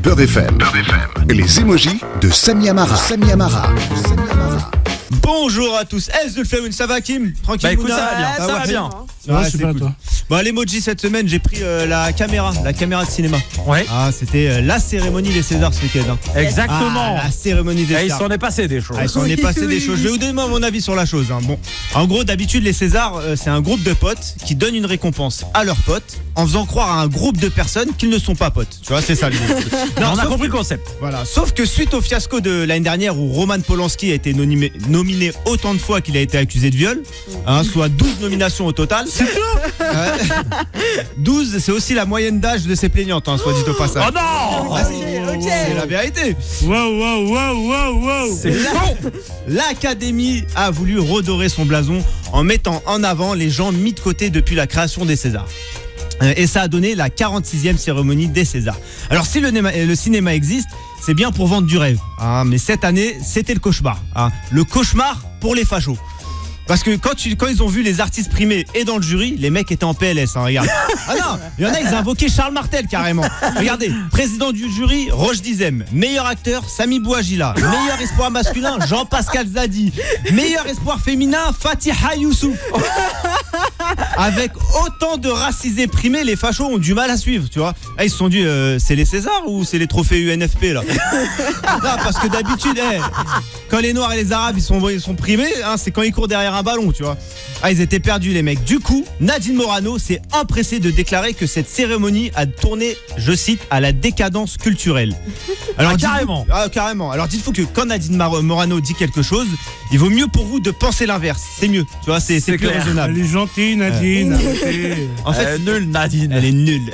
Beurre FM. Les émojis de Sami Amara. Bonjour à tous. Zulfaoun, ça va Kim? Tranquille? Bah écoute, ça va bien, ça va bien. Ouais, super cool. Toi. Bon, l'emoji cette semaine, j'ai pris la caméra de cinéma. Ouais. Ah, c'était la cérémonie des Césars ce week-end. Exactement. La cérémonie des Et il Césars. s'en est passé des choses. Il s'en est passé des choses. Je vais vous donner mon avis sur la chose. Bon, en gros, d'habitude, les Césars, c'est un groupe de potes qui donnent une récompense à leurs potes en faisant croire à un groupe de personnes qu'ils ne sont pas potes. Tu vois, c'est ça l'idée. Non, on a compris le concept. Voilà. Sauf que suite au fiasco de l'année dernière où Roman Polanski a été nominé autant de fois qu'il a été accusé de viol, soit 12 nominations au total. C'est tout. 12, c'est aussi la moyenne d'âge de ses plaignantes, soit dit au passage. Oh non. C'est la vérité. Wow. C'est chaud. L'Académie a voulu redorer son blason en mettant en avant les gens mis de côté depuis la création des Césars. Et ça a donné la 46e cérémonie des Césars. Alors si le cinéma existe, c'est bien pour vendre du rêve. Mais cette année, c'était le cauchemar. Le cauchemar pour les fachos. Parce que quand ils ont vu les artistes primés et dans le jury, les mecs étaient en PLS, regarde. Ah non, il y en a, ils invoquaient Charles Martel carrément. Regardez, président du jury, Roche Dizem. Meilleur acteur, Sami Bouajila. Meilleur espoir masculin, Jean-Pascal Zadi. Meilleur espoir féminin, Fatiha Youssouf. Avec autant de racisés primés, les fachos ont du mal à suivre, tu vois. Ils se sont dit, c'est les Césars ou c'est les trophées UNFP là? Non, parce que d'habitude, quand les Noirs et les Arabes ils sont primés, c'est quand ils courent derrière un ballon, tu vois. Ils étaient perdus les mecs. Du coup, Nadine Morano s'est empressée de déclarer que cette cérémonie a tourné, je cite, à la décadence culturelle. Alors carrément. Carrément. Alors dites-vous que quand Nadine Morano dit quelque chose, il vaut mieux pour vous de penser l'inverse. C'est mieux, tu vois, c'est plus clair. raisonnable. Elle est gentille, Nadine. En fait, nulle Nadine. elle est nulle.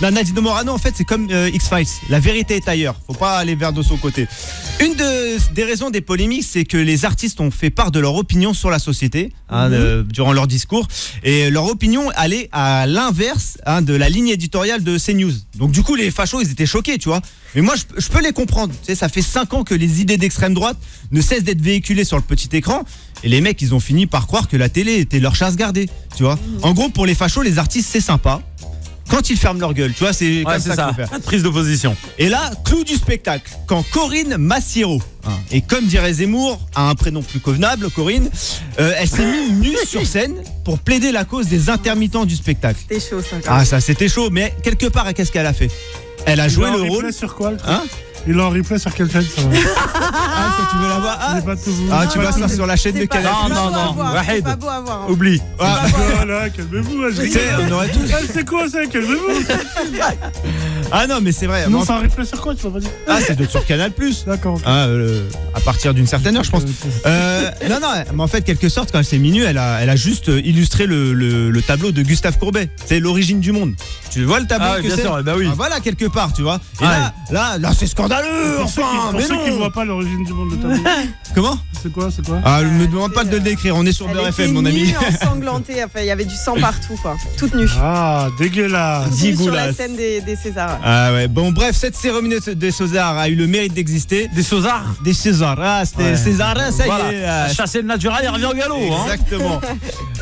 Non, Nadine Morano, en fait, c'est comme X-Files. La vérité est ailleurs. Faut pas aller vers de son côté. Une des raisons des polémiques, c'est que les artistes ont fait part de leur opinion sur la société durant leur discours. Et leur opinion allait à l'inverse de la ligne éditoriale de CNews. Donc du coup, les fachos, ils étaient choqués, tu vois. Mais moi, je peux les comprendre. Tu sais, ça fait 5 ans que les idées d'extrême droite ne cessent d'être véhiculées sur le petit écran. Et les mecs, ils ont fini par croire que la télé était leur chasse gardée, tu vois. En gros, pour les fachos, les artistes, c'est sympa quand ils ferment leur gueule, tu vois, c'est comme ça qu'il faut faire. Pas de prise d'opposition. Et là, clou du spectacle, quand Corinne Massiero, et comme dirait Zemmour, a un prénom plus convenable, Corinne, elle s'est mise nue sur scène pour plaider la cause des intermittents du spectacle. C'était chaud ça. Ça c'était chaud, mais quelque part, qu'est-ce qu'elle a fait? Elle a joué le rôle. Sur quoi, le truc? Il est en replay sur quelle chaîne ça va? Quand tu veux la voir, tu vas faire sur la chaîne de Canal+. Non. C'est pas beau à voir. Oublie. Voilà, calmez-vous, je rigole. On aurait tous. C'est quoi ça, calmez-vous? Non, mais c'est vrai. Non, c'est en replay sur quoi, tu vas pas dire? C'est sur Canal+. D'accord. À partir d'une certaine heure, je pense. Non, mais en fait, quelque sorte, quand elle s'est minue, elle a juste illustré le tableau de Gustave Courbet. C'est l'origine du monde. Tu vois le tableau que bien c'est? sûr, bah oui. Voilà, quelque part, tu vois. Et là, c'est scandaleux. Pour ceux qui ne voient pas l'origine du monde de tableau. Comment? C'est quoi? Me demande pas de le décrire. On est sur Beurre FM, mon ami. Elle était ensanglantée. Enfin, il y avait du sang partout, quoi. Toute nue. Dégueulasse. Sur la scène des Césars. Ouais. Bon, bref, cette cérémonie des Césars a eu le mérite d'exister. Des Césars. Des Césars. C'était César, ça y est. Chasser le naturel, il revient au galop. Exactement.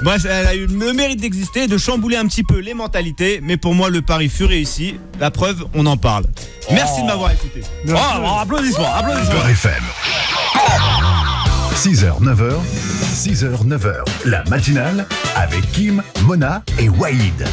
Bref, elle a eu le mérite d'exister, de chambouler un petit peu les mentalités. Mais pour moi, le pari fut réussi. La preuve, on en parle. Merci de m'avoir écouté. Applaudissements. Beurre FM. 6h, 9h, la matinale avec Kim, Mona et Waïd.